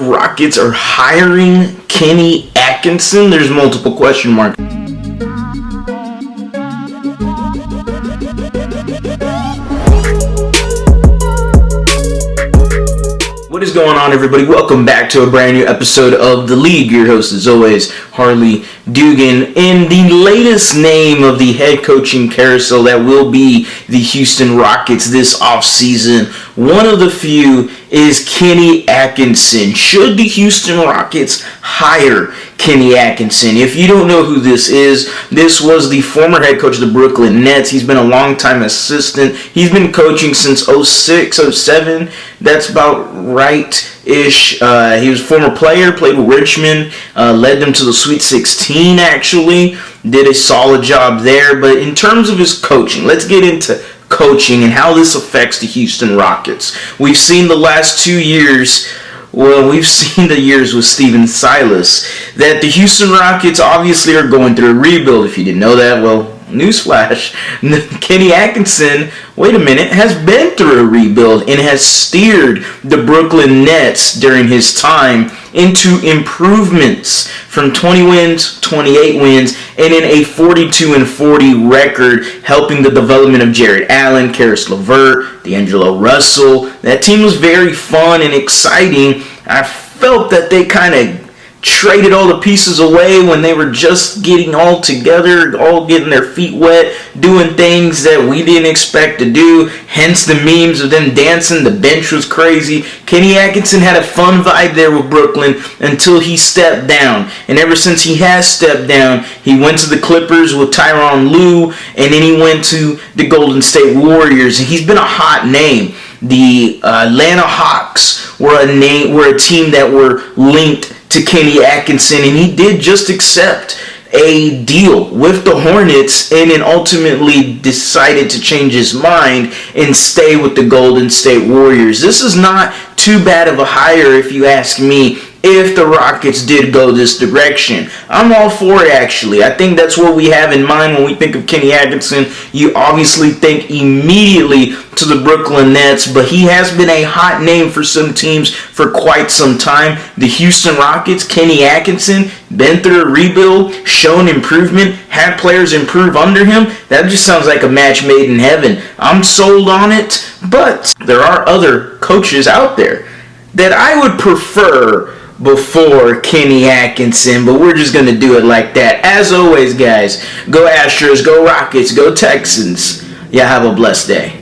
Rockets are hiring Kenny Atkinson? There's multiple question marks. What is going on, everybody? Welcome back to a brand new episode of The Lead. Your host, as always, Harley Dugan. In the latest name of the head coaching carousel that will be the Houston Rockets this offseason, one of the few is Kenny Atkinson. Should the Houston Rockets hire Kenny Atkinson? If you don't know who this was the former head coach of the Brooklyn Nets. He's been a long-time assistant. He's been coaching since 06, 07. That's about right-ish. He was a former player, played with Richmond, led them to the Sweet 16, actually. Did a solid job there. But in terms of his coaching, let's get into coaching and how this affects the Houston Rockets. We've seen the last 2 years, we've seen the years with Steven Silas, that the Houston Rockets obviously are going through a rebuild. If you didn't know that, newsflash, Kenny Atkinson, has been through a rebuild and has steered the Brooklyn Nets during his time into improvements from 20 wins, 28 wins, and in a 42-40 record, helping the development of Jarrett Allen, Karis LeVert, D'Angelo Russell. That team was very fun and exciting. I felt that they kind of traded all the pieces away when they were just getting all together, all getting their feet wet, doing things that we didn't expect to do, hence the memes of them dancing. The bench was crazy. Kenny Atkinson had a fun vibe there with Brooklyn until he stepped down, and ever since he has stepped down, he went to the Clippers with Tyronn Lue, and then he went to the Golden State Warriors, and he's been a hot name. The Atlanta Hawks were a team that were linked to Kenny Atkinson, and he did just accept a deal with the Hornets and then ultimately decided to change his mind and stay with the Golden State Warriors. This is not too bad of a hire, if you ask me, if the Rockets did go this direction. I'm all for it, actually. I think that's what we have in mind when we think of Kenny Atkinson. You obviously think immediately to the Brooklyn Nets, but he has been a hot name for some teams for quite some time. The Houston Rockets, Kenny Atkinson, been through a rebuild, shown improvement, had players improve under him. That just sounds like a match made in heaven. I'm sold on it, but there are other coaches out there that I would prefer before Kenny Atkinson, but we're just going to do it like that. As always, guys, go Astros, go Rockets, go Texans. Yeah, have a blessed day.